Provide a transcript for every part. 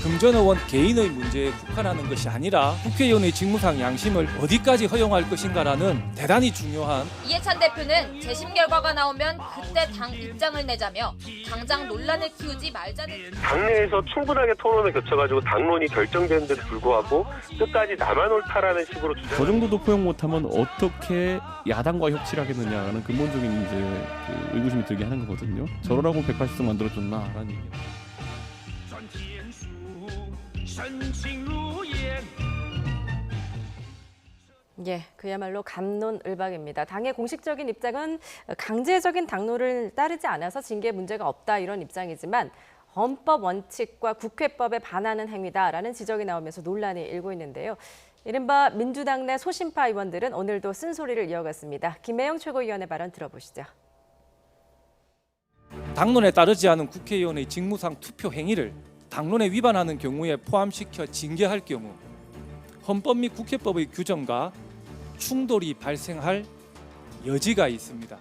금전 의원 개인의 문제에 국한하는 것이 아니라 국회의원의 직무상 양심을 어디까지 허용할 것인가라는 대단히 중요한 이해찬 대표는 재심 결과가 나오면 그때 당 입장을 내자며 당장 논란을 키우지 말자는 당내에서 충분하게 토론을 거쳐가지고 당론이 결정되는데도 불구하고 끝까지 나만 옳다라는 식으로 주장. 저 정도도 포용 못하면 어떻게 야당과 협치를 하겠느냐는 근본적인 이제 그 의구심이 들게 하는 거거든요. 저러라고 180석 만들어줬나라는 얘기. 예, 그야말로 갑론을박입니다. 당의 공식적인 입장은 강제적인 당론을 따르지 않아서 징계에 문제가 없다 이런 입장이지만 헌법 원칙과 국회법에 반하는 행위다라는 지적이 나오면서 논란이 일고 있는데요. 이른바 민주당 내 소신파 의원들은 오늘도 쓴소리를 이어갔습니다. 김혜영 최고위원의 발언 들어보시죠. 당론에 따르지 않은 국회의원의 직무상 투표 행위를 당론에 위반하는 경우에 포함시켜 징계할 경우 헌법 및 국회법의 규정과 충돌이 발생할 여지가 있습니다.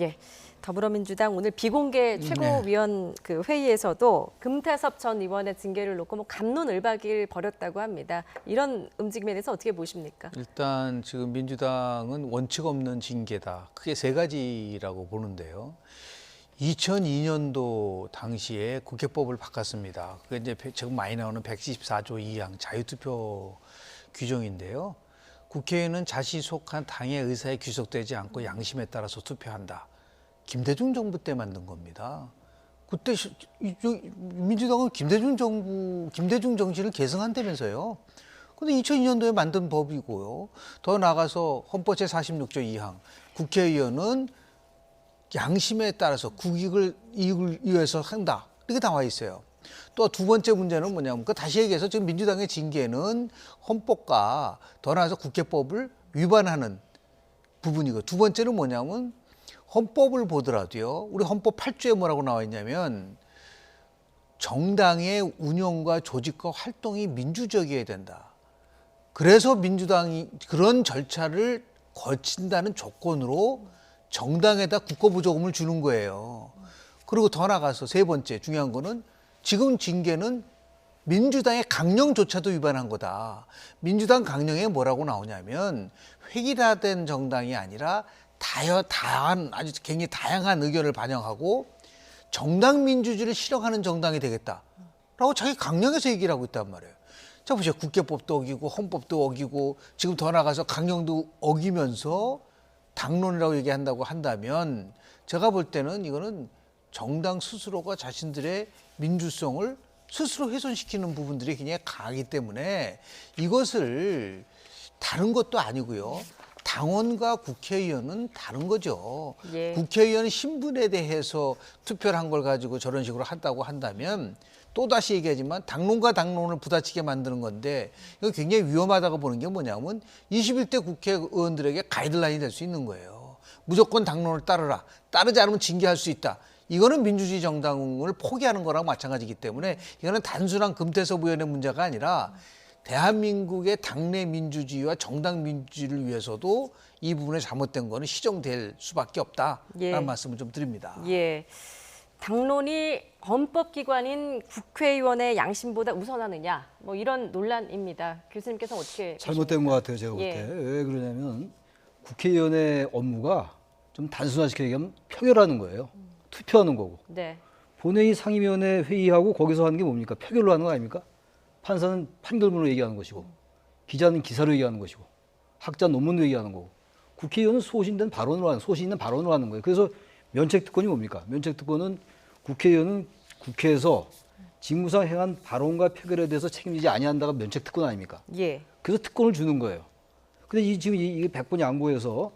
예, 더불어민주당 오늘 비공개 최고위원 그 회의에서도 금태섭 전 의원의 징계를 놓고 갑론을박을 벌였다고 합니다. 이런 움직임에 대해서 어떻게 보십니까? 일단 지금 민주당은 원칙 없는 징계다. 크게 세 가지라고 보는데요. 2002년도 당시에 국회법을 바꿨습니다. 그게 이제 지금 많이 나오는 114조 2항 자유투표 규정인데요. 국회에는 자신이 속한 당의 의사에 귀속되지 않고 양심에 따라서 투표한다. 김대중 정부 때 만든 겁니다. 그때 민주당은 김대중 정신을 계승한다면서요. 근데 2002년도에 만든 법이고요. 더 나아가서 헌법 제46조 2항 국회의원은 양심에 따라서 국익을 이익을 위해서 한다. 이렇게 나와 있어요. 또 두 번째 문제는 뭐냐면 다시 얘기해서 지금 민주당의 징계는 헌법과 더 나아가서 국회법을 위반하는 부분이고 두 번째는 뭐냐면 헌법을 보더라도요. 우리 헌법 8조에 뭐라고 나와 있냐면 정당의 운영과 조직과 활동이 민주적이어야 된다. 그래서 민주당이 그런 절차를 거친다는 조건으로 정당에다 국고부조금을 주는 거예요. 그리고 더 나가서 세 번째 중요한 거는 지금 징계는 민주당의 강령조차도 위반한 거다. 민주당 강령에 뭐라고 나오냐면 획일화된 정당이 아니라 다양한 아주 굉장히 다양한 의견을 반영하고 정당 민주주의를 실현하는 정당이 되겠다라고 자기 강령에서 얘기를 하고 있단 말이에요. 자 보세요. 국회법도 어기고 헌법도 어기고 지금 더 나가서 강령도 어기면서 당론이라고 얘기한다고 한다면 제가 볼 때는 이거는 정당 스스로가 자신들의 민주성을 스스로 훼손시키는 부분들이 굉장히 강하기 때문에 이것을 다른 것도 아니고요. 당원과 국회의원은 다른 거죠. 예. 국회의원 신분에 대해서 투표를 한 걸 가지고 저런 식으로 한다고 한다면 또다시 얘기하지만 당론과 당론을 부딪히게 만드는 건데 이거 굉장히 위험하다고 보는 게 뭐냐면 21대 국회의원들에게 가이드라인이 될 수 있는 거예요. 무조건 당론을 따르라. 따르지 않으면 징계할 수 있다. 이거는 민주주의 정당을 포기하는 거랑 마찬가지이기 때문에 이거는 단순한 금태섭 의원의 문제가 아니라 대한민국의 당내 민주주의와 정당 민주주의를 위해서도 이 부분에 잘못된 거는 시정될 수밖에 없다라는 말씀을 좀 드립니다. 예. 당론이 헌법기관인 국회의원의 양심보다 우선하느냐 이런 논란입니다. 교수님께서 어떻게 잘못된 것 같아요. 제가 볼 때. 왜 그러냐면 국회의원의 업무가 좀 단순화시켜 얘기하면 표결하는 거예요. 투표하는 거고. 네. 본회의 상임위원회 회의하고 거기서 하는 게 뭡니까? 표결로 하는 거 아닙니까? 판사는 판결문으로 얘기하는 것이고 기자는 기사로 얘기하는 것이고 학자는 논문으로 얘기하는 거고 국회의원은 소신된 발언으로 하는 소신 있는 발언으로 하는 거예요. 그래서 면책특권이 뭡니까? 면책특권은 국회의원은 국회에서 직무상 행한 발언과 표결에 대해서 책임지지 아니한다가 면책특권 아닙니까? 예. 그래서 특권을 주는 거예요. 근데 지금 이 100번 양보해서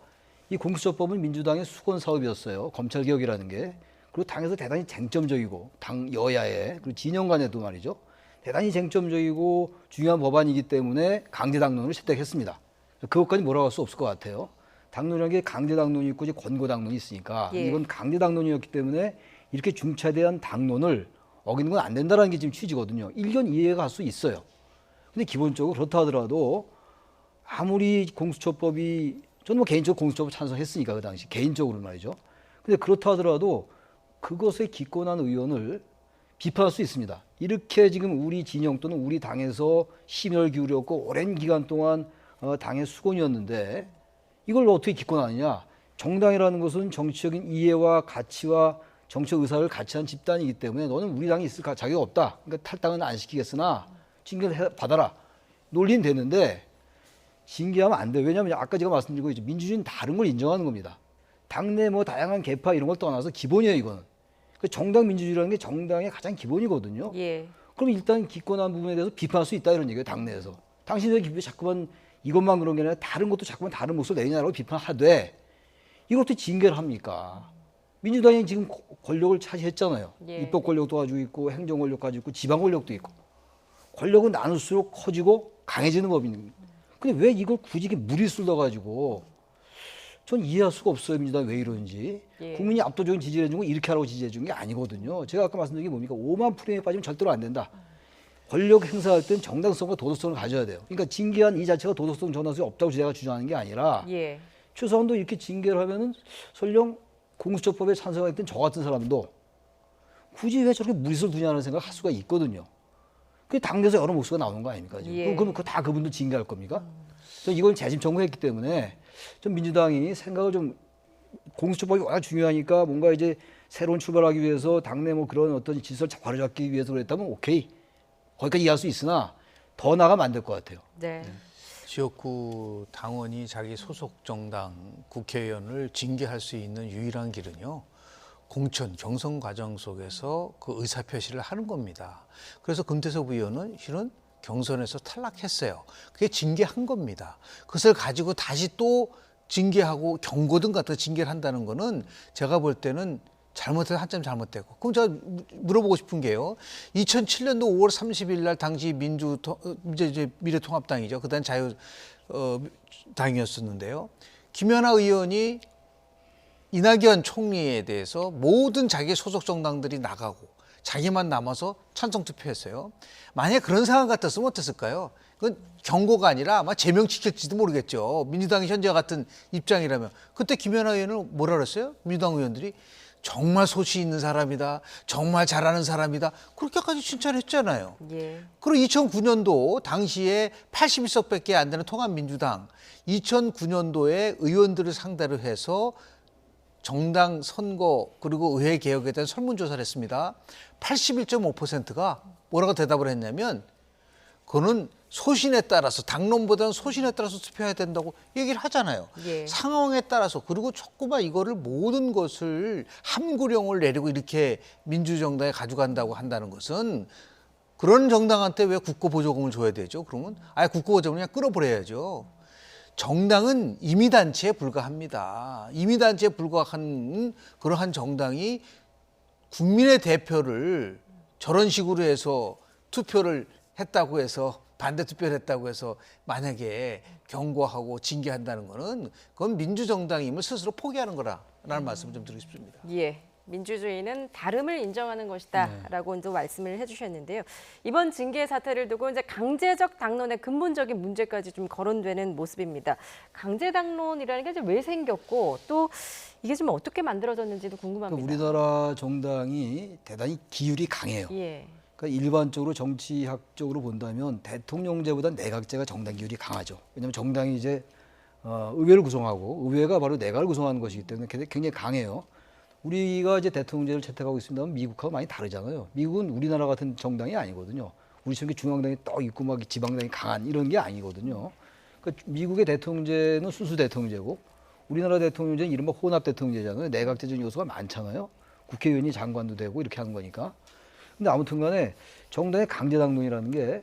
이 공수처법은 민주당의 수건 사업이었어요. 검찰개혁이라는 게. 그리고 당에서 대단히 쟁점적이고 당 여야의 그리고 진영 간에도 말이죠. 대단히 쟁점적이고 중요한 법안이기 때문에 강제 당론을 채택했습니다. 그것까지 몰아갈 수 없을 것 같아요. 당론이라는 게 강제 당론이 있고 이제 권고 당론이 있으니까 이건 강제 당론이었기 때문에 이렇게 중차대한 당론을 어기는 건 안 된다는 게 지금 취지거든요. 일견 이해가 갈 수 있어요. 근데 기본적으로 그렇다 하더라도 아무리 공수처법이 저는 개인적으로 공수처법 찬성했으니까 그 당시 개인적으로 말이죠. 근데 그렇다 하더라도 그것에 기권한 의원을 비판할 수 있습니다. 이렇게 지금 우리 진영 또는 우리 당에서 심혈을 기울였고 오랜 기간 동안 당의 수건이었는데 이걸 어떻게 기권하느냐. 정당이라는 것은 정치적인 이해와 가치와 정치적 의사를 같이 한 집단이기 때문에 너는 우리 당에 있을 자격이 없다. 그러니까 탈당은 안 시키겠으나 징계를 받아라. 논리는 되는데 징계하면 안 돼. 왜냐하면 아까 제가 말씀드린 거 있죠. 민주주의는 다른 걸 인정하는 겁니다. 당내 뭐 다양한 계파 이런 걸 떠나서 기본이에요, 이거는. 그 정당 민주주의라는 게 정당의 가장 기본이거든요. 예. 그럼 일단 기권한 부분에 대해서 비판할 수 있다 이런 얘기예요, 당내에서. 당신들이 왜 자꾸만 이것만 그런 게 아니라 다른 것도 자꾸만 다른 몫을 내냐라고 비판하되 이것도 징계를 합니까? 민주당이 지금 권력을 차지했잖아요. 예. 입법 권력도 가지고 있고 행정 권력 가지고 있고 지방 권력도 있고 권력은 나눌수록 커지고 강해지는 법입니다. 근데 왜 이걸 굳이 이렇게 무리수를 넣어가지고 전 이해할 수가 없어요. 민주당 왜 이러는지. 예. 국민이 압도적인 지지를 해준 거 이렇게 하라고 지지해 준 게 아니거든요. 제가 아까 말씀드린 게 뭡니까? 오만 프레임에 빠지면 절대로 안 된다. 권력 행사할 땐 정당성과 도덕성을 가져야 돼요. 그러니까 징계한 이 자체가 도덕성 전환성이 없다고 제가 주장하는 게 아니라 예. 최소한도 이렇게 징계를 하면은 설령 공수처법에 찬성했던 저 같은 사람도 굳이 왜 저렇게 무리수를 두냐는 생각을 할 수가 있거든요. 그 당내에서 여러 목소리가 나오는 거 아닙니까? 지금. 예. 그럼 다 그분들 징계할 겁니까? 저는 이걸 재심 청구했기 때문에 좀 민주당이 생각을 좀 공수처법이 워낙 중요하니까 뭔가 이제 새로운 출발하기 위해서 당내 뭐 그런 어떤 질서를 바로잡기 위해서 그랬다면 오케이. 거기까지 이해할 수 있으나 더 나가면 안 될 것 같아요. 네. 지역구 당원이 자기 소속 정당 국회의원을 징계할 수 있는 유일한 길은요. 공천, 경선 과정 속에서 그 의사표시를 하는 겁니다. 그래서 금태섭 의원은 실은 경선에서 탈락했어요. 그게 징계한 겁니다. 그것을 가지고 다시 또 징계하고 경고등 같은 징계를 한다는 거는 제가 볼 때는 잘못해서 한참 잘못됐고. 그럼 제가 물어보고 싶은 게요. 2007년도 5월 30일 날 당시 이제 미래통합당이죠. 그다음 자유당이었었는데요. 김연아 의원이 이낙연 총리에 대해서 모든 자기 소속 정당들이 나가고 자기만 남아서 찬성 투표했어요. 만약에 그런 상황 같았으면 어땠을까요? 그건 경고가 아니라 아마 제명시킬지도 모르겠죠. 민주당이 현재와 같은 입장이라면. 그때 김연아 의원은 뭐라 그랬어요? 민주당 의원들이 정말 소신 있는 사람이다. 정말 잘하는 사람이다. 그렇게까지 칭찬했잖아요. 예. 그리고 2009년도 당시에 81석밖에 안 되는 통합민주당 2009년도에 의원들을 상대로 해서 정당 선거 그리고 의회 개혁에 대한 설문조사를 했습니다. 81.5%가 뭐라고 대답을 했냐면 그거는 소신에 따라서 당론보다는 소신에 따라서 투표해야 된다고 얘기를 하잖아요. 예. 상황에 따라서 그리고 자꾸만 이거를 모든 것을 함구령을 내리고 이렇게 민주정당에 가져간다고 한다는 것은 그런 정당한테 왜 국고보조금을 줘야 되죠? 그러면 아예 국고보조금을 그냥 끌어버려야죠. 정당은 임의단체에 불과합니다. 임의단체에 불과한 그러한 정당이 국민의 대표를 저런 식으로 해서 투표를 했다고 해서 반대 투표를 했다고 해서 만약에 경고하고 징계한다는 거는 그건 민주정당임을 스스로 포기하는 거라는 말씀을 좀 드리고 싶습니다. 예. 민주주의는 다름을 인정하는 것이다라고 이제 말씀을 해주셨는데요. 이번 징계 사태를 두고 이제 강제적 당론의 근본적인 문제까지 좀 거론되는 모습입니다. 강제 당론이라는 게 이제 왜 생겼고 또 이게 좀 어떻게 만들어졌는지도 궁금합니다. 그러니까 우리나라 정당이 대단히 기율이 강해요. 예. 그러니까 일반적으로 정치학적으로 본다면 대통령제보다 내각제가 정당 기율이 강하죠. 왜냐하면 정당이 이제 의회를 구성하고 의회가 바로 내각을 구성하는 것이기 때문에 굉장히 강해요. 우리가 이제 대통령제를 채택하고 있습니다만 미국하고 많이 다르잖아요. 미국은 우리나라 같은 정당이 아니거든요. 우리처럼 중앙당이 떡 있고 막 지방당이 강한 이런 게 아니거든요. 그러니까 미국의 대통령제는 순수 대통령제고 우리나라 대통령제는 이른바 혼합 대통령제잖아요. 내각제적 요소가 많잖아요. 국회의원이 장관도 되고 이렇게 하는 거니까. 근데 아무튼 간에 정당의 강제당론이라는 게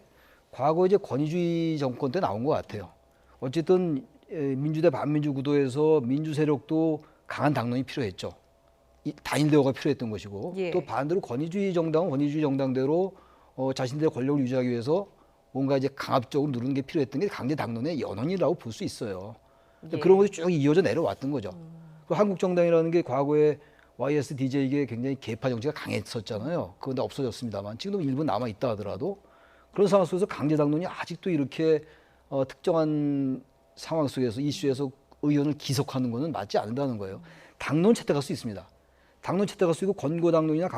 과거 이제 권위주의 정권 때 나온 것 같아요. 어쨌든 민주대 반민주 구도에서 민주 세력도 강한 당론이 필요했죠. 단일 대우가 필요했던 것이고 예. 또 반대로 권위주의 정당은 권위주의 정당대로 자신들의 권력을 유지하기 위해서 뭔가 이제 강압적으로 누르는 게 필요했던 게 강제 당론의 연원이라고 볼 수 있어요. 예. 그런 것이 쭉 이어져 내려왔던 거죠. 그 한국 정당이라는 게 과거에 YSDJ에게 굉장히 계파 정치가 강했었잖아요. 그런데 없어졌습니다만 지금도 일부 남아 있다 하더라도 그런 상황 속에서 강제 당론이 아직도 이렇게 특정한 상황 속에서 이슈에서 의원을 기속하는 것은 맞지 않는다는 거예요. 당론 채택할 수 있습니다. 당론 채택할 수 있고 권고당론이나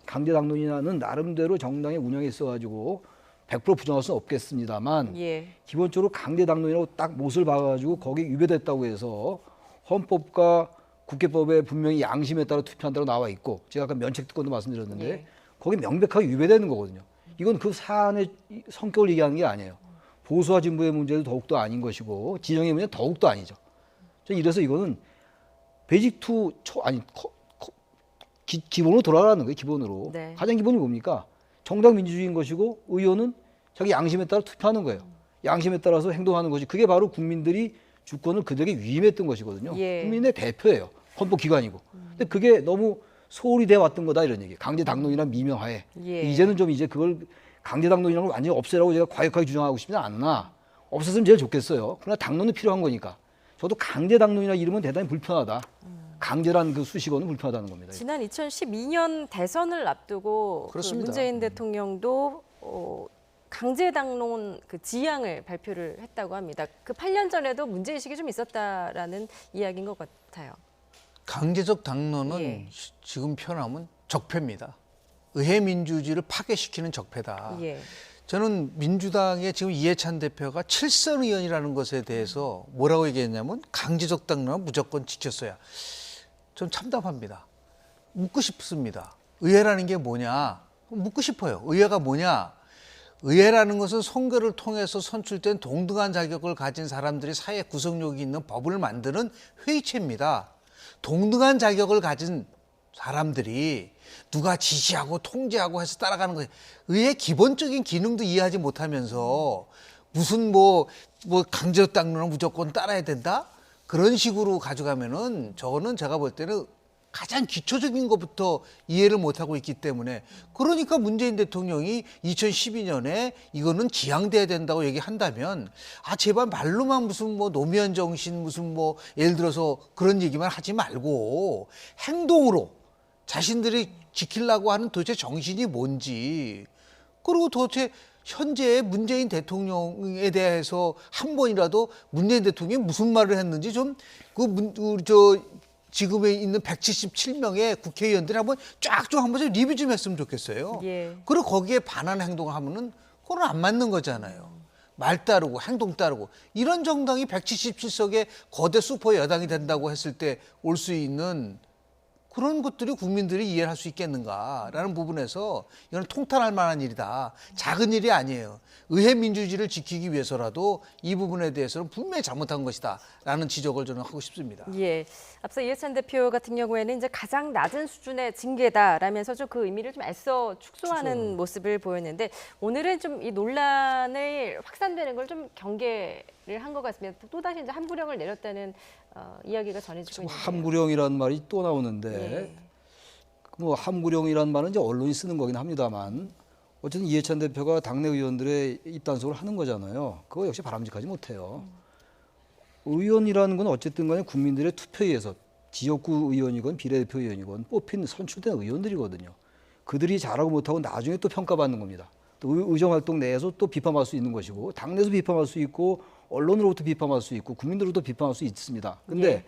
강제당론이나는 나름대로 정당의 운영에 있어가지고 100% 부정할 수는 없겠습니다만 예. 기본적으로 강제당론이라고 딱 못을 박아가지고 거기 위배됐다고 해서 헌법과 국회법에 분명히 양심에 따라 투표한다고 나와 있고 제가 아까 면책특권도 말씀드렸는데 예. 거기 명백하게 위배되는 거거든요. 이건 그 사안의 성격을 얘기하는 게 아니에요. 보수와 진보의 문제도 더욱더 아닌 것이고 진영의 문제는 더욱더 아니죠. 이래서 이거는 베이직 투 기본으로 돌아가는 거예요. 기본으로. 네. 가장 기본이 뭡니까? 정당 민주주의인 것이고 의원은 자기 양심에 따라 투표하는 거예요. 양심에 따라서 행동하는 것이 그게 바로 국민들이 주권을 그들에게 위임했던 것이거든요. 예. 국민의 대표예요. 헌법기관이고. 근데 그게 너무 소홀히 돼 왔던 거다 이런 얘기. 강제당론이란 미명하에. 예. 이제는 좀 이제 그걸 강제당론이라는 걸 완전히 없애라고 제가 과격하게 주장하고 싶지는 않나. 없었으면 제일 좋겠어요. 그러나 당론은 필요한 거니까. 저도 강제당론이라는 이름은 대단히 불편하다. 강제란 그 수식어는 불편하다는 겁니다. 지난 2012년 대선을 앞두고 그 그렇습니다. 문재인 대통령도 강제당론 그 지향을 발표를 했다고 합니다. 그 8년 전에도 문제의식이 좀 있었다라는 이야기인 것 같아요. 강제적 당론은 예. 지금 표현하면 적폐입니다. 의회 민주주의를 파괴시키는 적폐다. 예. 저는 민주당의 지금 이해찬 대표가 7선 의원이라는 것에 대해서 뭐라고 얘기했냐면 강제적 당론은 무조건 지켰어야. 좀 참담합니다. 묻고 싶습니다. 의회라는 게 뭐냐? 묻고 싶어요. 의회가 뭐냐? 의회라는 것은 선거를 통해서 선출된 동등한 자격을 가진 사람들이 사회 구성력이 있는 법을 만드는 회의체입니다. 동등한 자격을 가진 사람들이 누가 지시하고 통제하고 해서 따라가는 거예요. 의회 기본적인 기능도 이해하지 못하면서 무슨 뭐 강제적 당론은 무조건 따라야 된다? 그런 식으로 가져가면은 저거는 제가 볼 때는 가장 기초적인 것부터 이해를 못하고 있기 때문에 그러니까 문재인 대통령이 2012년에 이거는 지양돼야 된다고 얘기한다면 제발 말로만 무슨 뭐 노무현 정신 무슨 뭐 예를 들어서 그런 얘기만 하지 말고 행동으로 자신들이 지키려고 하는 도대체 정신이 뭔지 그리고 도대체 현재 문재인 대통령에 대해서 한 번이라도 문재인 대통령이 무슨 말을 했는지 좀 지금에 있는 177명의 국회의원들이 한번 한번 리뷰 좀 했으면 좋겠어요. 예. 그리고 거기에 반하는 행동을 하면은 그건 안 맞는 거잖아요. 말 따르고 행동 따르고 이런 정당이 177석의 거대 슈퍼 여당이 된다고 했을 때 올 수 있는 그런 것들이 국민들이 이해를 할 수 있겠는가라는 부분에서 이건 통탄할 만한 일이다. 작은 일이 아니에요. 의회 민주주의를 지키기 위해서라도 이 부분에 대해서는 분명히 잘못한 것이다. 라는 지적을 저는 하고 싶습니다. 예. 앞서 이해찬 대표 같은 경우에는 이제 가장 낮은 수준의 징계다라면서 좀 그 의미를 좀 애써 축소하는 모습을 보였는데 오늘은 좀 이 논란을 확산되는 걸 좀 경계를 한 것 같습니다. 또다시 이제 함구령을 내렸다는 이야기가 전해지고 있는데요. 함구령이라는 말이 또 나오는데 예. 뭐 함구령이라는 말은 이제 언론이 쓰는 거긴 합니다만 어쨌든 이해찬 대표가 당내 의원들의 입단속을 하는 거잖아요. 그거 역시 바람직하지 못해요. 의원이라는 건 어쨌든 간에 국민들의 투표에 의해서 지역구 의원이건 비례대표 의원이건 뽑힌 선출된 의원들이거든요. 그들이 잘하고 못하고 나중에 또 평가받는 겁니다. 또 의정활동 내에서 또 비판할 수 있는 것이고 당내에서 비판할 수 있고 언론으로부터 비판할 수 있고 국민들로부터 비판할 수 있습니다. 근데 예.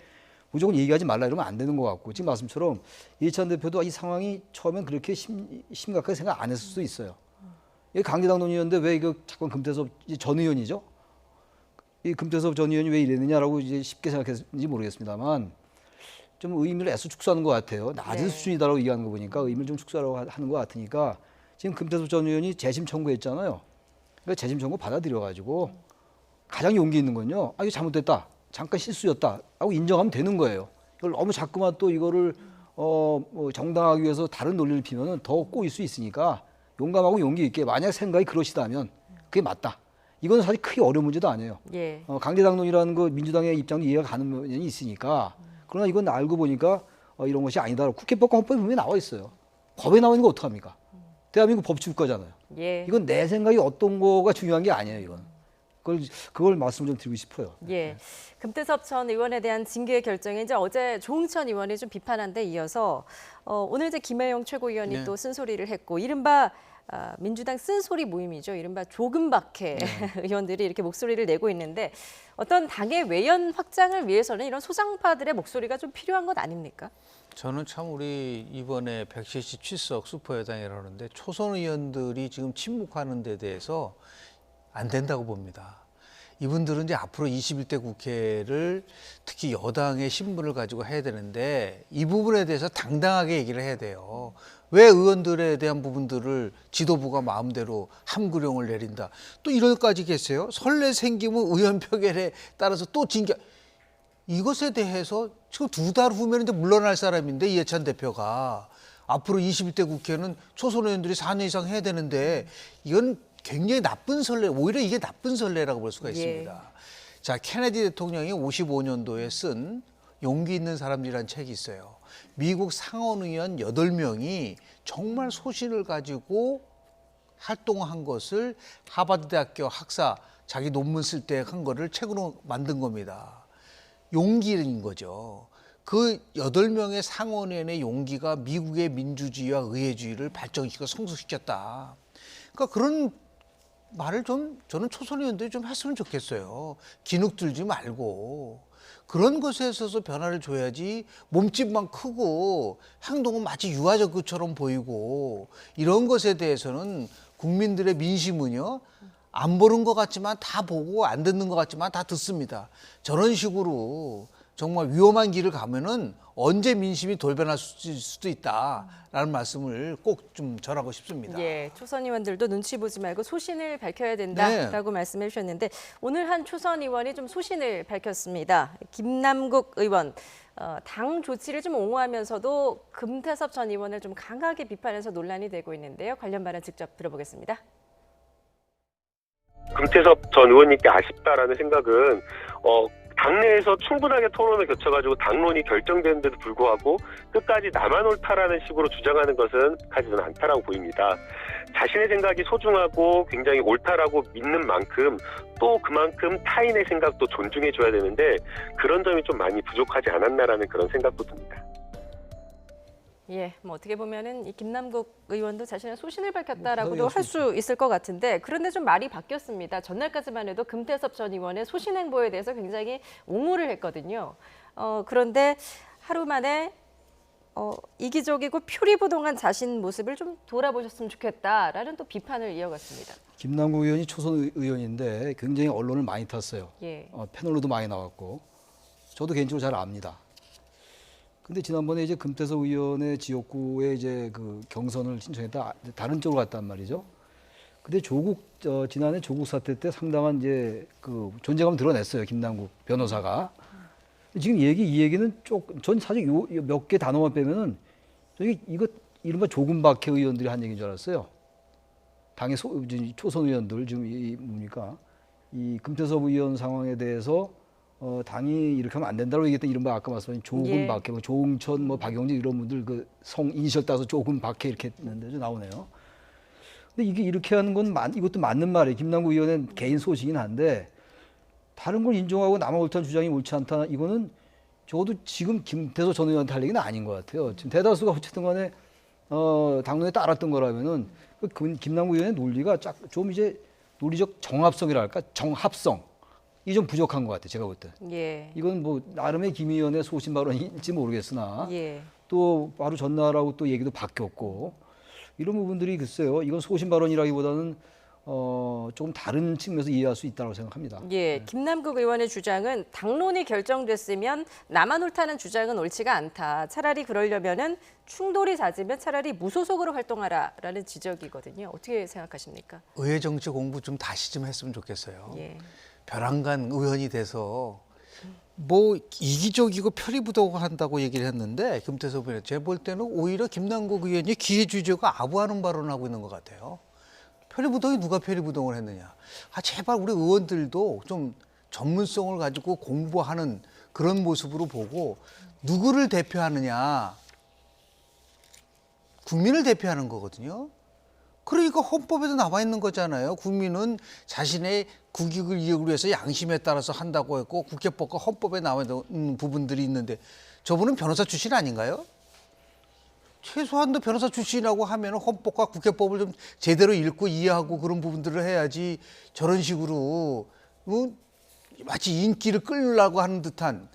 무조건 얘기하지 말라 이러면 안 되는 것 같고 지금 말씀처럼 이해찬 대표도 이 상황이 처음엔 그렇게 심각하게 생각 안 했을 수도 있어요. 이 강제당론이었는데 왜 이거 자꾸 금태섭 전 의원이죠? 이 금태섭 전 의원이 왜 이랬느냐라고 이제 쉽게 생각했는지 모르겠습니다만 좀 의미를 애써 축소하는 것 같아요. 낮은 네. 수준이다라고 얘기하는 거 보니까 의미를 좀 축소하려고 하는 것 같으니까 지금 금태섭 전 의원이 재심 청구했잖아요. 그러니까 재심 청구 받아들여가지고 가장 용기 있는 건요. 이거 잘못됐다. 잠깐 실수였다. 하고 인정하면 되는 거예요. 이걸 너무 자꾸만 또 이거를 정당하기 위해서 다른 논리를 피면은 더 꼬일 수 있으니까 용감하고 용기 있게 만약 생각이 그러시다면 그게 맞다. 이건 사실 크게 어려운 문제도 아니에요. 예. 강제당론이라는 거 민주당의 입장도 이해가 가는 면이 있으니까 그러나 이건 알고 보니까 이런 것이 아니다. 국회법과 헌법에 분명히 나와 있어요. 법에 나와 있는 거 어떡합니까? 대한민국 법치국가잖아요. 예. 이건 내 생각이 어떤 거가 중요한 게 아니에요. 이건. 그걸 말씀 좀 드리고 싶어요. 예. 금태섭 전 의원에 대한 징계 결정에 이제 어제 조응천 의원이 좀 비판한 데 이어서 오늘 이제 김혜영 최고위원이 네. 또 쓴소리를 했고 이른바 민주당 쓴소리 모임이죠. 이른바 조금박해 의원들이 이렇게 목소리를 내고 있는데 어떤 당의 외연 확장을 위해서는 이런 소상파들의 목소리가 좀 필요한 것 아닙니까? 저는 참 우리 이번에 177석 슈퍼여당이라는데 초선 의원들이 지금 침묵하는 데 대해서 안 된다고 봅니다. 이분들은 이제 앞으로 21대 국회를 특히 여당의 신분을 가지고 해야 되는데 이 부분에 대해서 당당하게 얘기를 해야 돼요. 왜 의원들에 대한 부분들을 지도부가 마음대로 함구령을 내린다. 또 이런 것까지 계세요. 설레 생기면 의원 표결에 따라서 또 징계. 이것에 대해서 지금 2달 후면 이제 물러날 사람인데 이해찬 대표가 앞으로 21대 국회는 초선 의원들이 4년 이상 해야 되는데 이건 굉장히 나쁜 선례, 오히려 이게 나쁜 선례라고 볼 수가 있습니다. 자, 케네디 대통령이 55년도에 쓴 용기 있는 사람들이라는 책이 있어요. 미국 상원 의원 8명이 정말 소신을 가지고 활동한 것을 하버드 대학교 학사 자기 논문 쓸 때 한 거를 책으로 만든 겁니다. 용기인 거죠. 그 8명의 상원의원의 용기가 미국의 민주주의와 의회주의를 발전시켜 성숙시켰다. 그러니까 그런 말을 좀 저는 초선 의원들이 좀 했으면 좋겠어요. 기죽 들지 말고 그런 것에 있어서 변화를 줘야지 몸집만 크고 행동은 마치 유아적 것처럼 보이고 이런 것에 대해서는 국민들의 민심은요. 안 보는 것 같지만 다 보고 안 듣는 것 같지만 다 듣습니다. 저런 식으로 정말 위험한 길을 가면은 언제 민심이 돌변할 수도 있다라는 말씀을 꼭 좀 전하고 싶습니다. 예, 초선 의원들도 눈치 보지 말고 소신을 밝혀야 된다라고 말씀해 주셨는데 오늘 한 초선 의원이 좀 소신을 밝혔습니다. 김남국 의원. 당 조치를 좀 옹호하면서도 금태섭 전 의원을 좀 강하게 비판해서 논란이 되고 있는데요. 관련 발언 직접 들어보겠습니다. 금태섭 전 의원님께 아쉽다라는 생각은 당내에서 충분하게 토론을 거쳐가지고 당론이 결정되는데도 불구하고 끝까지 나만 옳다라는 식으로 주장하는 것은 가지는 않다라고 보입니다. 자신의 생각이 소중하고 굉장히 옳다라고 믿는 만큼 또 그만큼 타인의 생각도 존중해줘야 되는데 그런 점이 좀 많이 부족하지 않았나라는 그런 생각도 듭니다. 예, 뭐 어떻게 보면은 이 김남국 의원도 자신의 소신을 밝혔다라고도 할 수 있을 것 같은데 그런데 좀 말이 바뀌었습니다. 전날까지만 해도 금태섭 전 의원의 소신 행보에 대해서 굉장히 옹호를 했거든요. 그런데 하루 만에 이기적이고 표리부동한 자신 모습을 좀 돌아보셨으면 좋겠다라는 또 비판을 이어갔습니다. 김남국 의원이 초선 의원인데 굉장히 언론을 많이 탔어요. 예. 패널로도 많이 나왔고 저도 개인적으로 잘 압니다. 근데 지난번에 이제 금태섭 의원의 지역구에 이제 그 경선을 신청했다 다른 쪽으로 갔단 말이죠. 근데 지난해 조국 사태 때 상당한 이제 그 존재감을 드러냈어요. 김남국 변호사가. 지금 이 얘기는 전 사실 몇 개 단어만 빼면은 이거 이른바 조금박해 의원들이 한 얘기인 줄 알았어요. 당의 초선 의원들 지금 뭡니까? 이 금태섭 의원 상황에 대해서 당이 이렇게 하면 안 된다고 얘기했던 이른바 아까 말씀하신 조금박해, 뭐 조응천, 박용진 이런 분들 그 성 이니셜 따서 조금박해 이렇게 했는데 나오네요. 근데 이게 이렇게 하는 건 이것도 맞는 말이에요. 김남국 의원은 개인 소식이긴 한데 다른 걸 인정하고 나만 옳다는 주장이 옳지 않다. 이거는 적어도 지금 김태섭 전 의원한테 할 얘기는 아닌 것 같아요. 지금 대다수가 어쨌든 간에 당론에 따랐던 거라면은 김남국 의원의 논리가 좀 이제 논리적 정합성이랄까 정합성. 이 좀 부족한 것 같아요. 제가 볼 때. 예. 이건 뭐 나름의 김 의원의 소신 발언인지 모르겠으나 예. 또 바로 전날하고 또 얘기도 바뀌었고 이런 부분들이 글쎄요. 이건 소신 발언이라기보다는 조금 다른 측면에서 이해할 수 있다고 생각합니다. 예, 김남국 의원의 주장은 당론이 결정됐으면 나만 옳다는 주장은 옳지가 않다. 차라리 그러려면은 충돌이 잦으면 차라리 무소속으로 활동하라라는 지적이거든요. 어떻게 생각하십니까? 의회 정치 공부 좀 다시 좀 했으면 좋겠어요. 예. 벼랑간 의원이 돼서 뭐 이기적이고 표리부동한다고 얘기를 했는데 금태섭 의원 제가 볼 때는 오히려 김남국 의원이 기회주의적으로 아부하는 발언을 하고 있는 것 같아요. 표리부동이 누가 표리부동을 했느냐. 제발 우리 의원들도 좀 전문성을 가지고 공부하는 그런 모습으로 보고 누구를 대표하느냐. 국민을 대표하는 거거든요. 그러니까 헌법에도 나와 있는 거잖아요. 국민은 자신의 국익을 이익을 위해서 양심에 따라서 한다고 했고 국회법과 헌법에 나와 있는 부분들이 있는데 저분은 변호사 출신 아닌가요? 최소한도 변호사 출신이라고 하면 헌법과 국회법을 좀 제대로 읽고 이해하고 그런 부분들을 해야지 저런 식으로 마치 인기를 끌려고 하는 듯한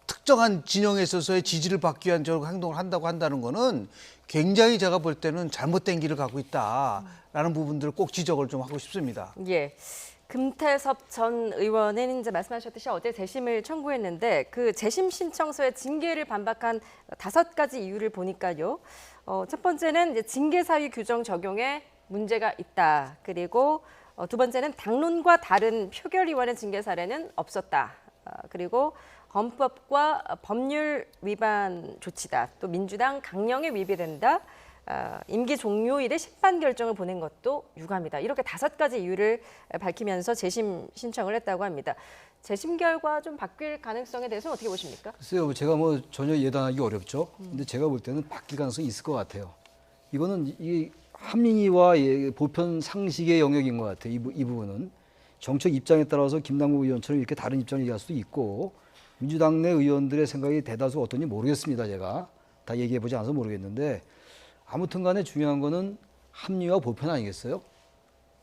특정한 진영에 있어서의 지지를 받기 위한 저런 행동을 한다고 한다는 거는 굉장히 제가 볼 때는 잘못된 길을 가고 있다라는 부분들을 꼭 지적을 좀 하고 싶습니다. 예. 금태섭 전 의원은 이제 말씀하셨듯이 어제 재심을 청구했는데 그 재심 신청서에 징계를 반박한 5가지 이유를 보니까요. 첫 번째는 이제 징계 사유 규정 적용에 문제가 있다. 그리고 두 번째는 당론과 다른 표결위원회 징계 사례는 없었다. 그리고 헌법과 법률 위반 조치다. 또 민주당 강령에 위배된다. 임기 종료일에 심판 결정을 보낸 것도 유감이다. 이렇게 5가지 이유를 밝히면서 재심 신청을 했다고 합니다. 재심 결과 좀 바뀔 가능성에 대해서는 어떻게 보십니까? 글쎄요, 제가 뭐 전혀 예단하기 어렵죠. 근데 제가 볼 때는 바뀔 가능성이 있을 것 같아요. 이거는 이 합리와 보편 상식의 영역인 것 같아요. 이 부분은 정책 입장에 따라서 김남국 의원처럼 이렇게 다른 입장을 얘기할 수도 있고 민주당 내 의원들의 생각이 대다수 어떤지 모르겠습니다. 제가 다 얘기해 보지 않아서 모르겠는데 아무튼 간에 중요한 거는 합리와 보편 아니겠어요?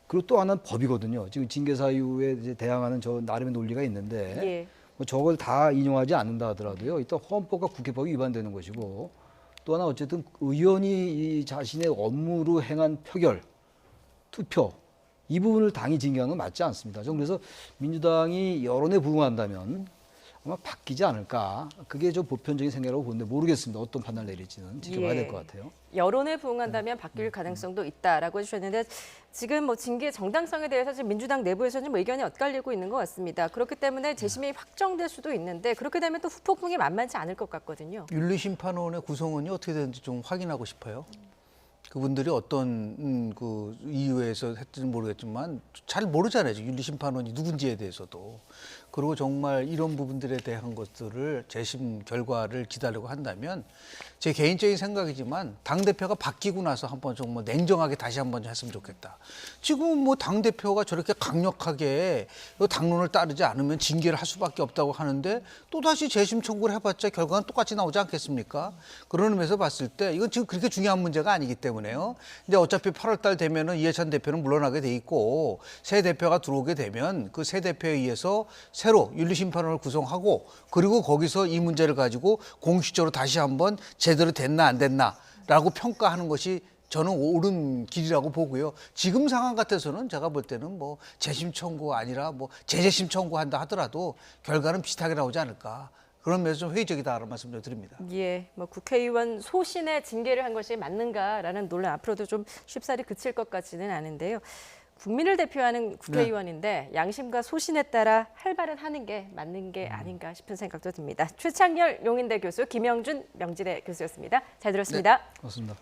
그리고 또 하나는 법이거든요. 지금 징계 사유에 이제 대항하는 저 나름의 논리가 있는데 예. 뭐 저걸 다 인용하지 않는다 하더라도요. 일단 헌법과 국회법이 위반되는 것이고 또 하나 어쨌든 의원이 이 자신의 업무로 행한 표결, 투표 이 부분을 당이 징계하는 건 맞지 않습니다. 저는 그래서 민주당이 여론에 부응한다면 아마 바뀌지 않을까. 그게 좀 보편적인 생각이라고 보는데 모르겠습니다. 어떤 판단을 내릴지는 지켜봐야 될 것 같아요. 여론에 부응한다면 바뀔 가능성도 있다라고 해주셨는데 지금 뭐 징계 정당성에 대해서 지금 민주당 내부에서는 좀 의견이 엇갈리고 있는 것 같습니다. 그렇기 때문에 재심이 확정될 수도 있는데 그렇게 되면 또 후폭풍이 만만치 않을 것 같거든요. 윤리심판원의 구성원이 어떻게 되는지 좀 확인하고 싶어요. 그분들이 어떤 그 이유에서 했는지 모르겠지만 잘 모르잖아요. 윤리심판원이 누군지에 대해서도. 그리고 정말 이런 부분들에 대한 것들을 재심 결과를 기다리고 한다면 제 개인적인 생각이지만 당대표가 바뀌고 나서 한번 정말 냉정하게 다시 한번 했으면 좋겠다. 지금 뭐 당대표가 저렇게 강력하게 당론을 따르지 않으면 징계를 할 수밖에 없다고 하는데 또다시 재심 청구를 해봤자 결과는 똑같이 나오지 않겠습니까? 그런 의미에서 봤을 때 이건 지금 그렇게 중요한 문제가 아니기 때문에요. 이제 어차피 8월 달 되면은 이해찬 대표는 물러나게 돼 있고 새 대표가 들어오게 되면 그 새 대표에 의해서 새로 윤리심판원을 구성하고 그리고 거기서 이 문제를 가지고 공식적으로 다시 한번 제대로 됐나 안 됐나라고 평가하는 것이 저는 옳은 길이라고 보고요. 지금 상황 같아서는 제가 볼 때는 뭐 재심 청구가 아니라 뭐 재재심 청구한다 하더라도 결과는 비슷하게 나오지 않을까. 그런 면에서 좀 회의적이다라는 말씀 좀 드립니다. 예, 뭐 국회의원 소신의 징계를 한 것이 맞는가라는 논란 앞으로도 좀 쉽사리 그칠 것 같지는 않은데요. 국민을 대표하는 국회의원인데 양심과 소신에 따라 할 말은 하는 게 맞는 게 아닌가 싶은 생각도 듭니다. 최창렬 용인대 교수, 김영준 명지대 교수였습니다. 잘 들었습니다. 고맙습니다.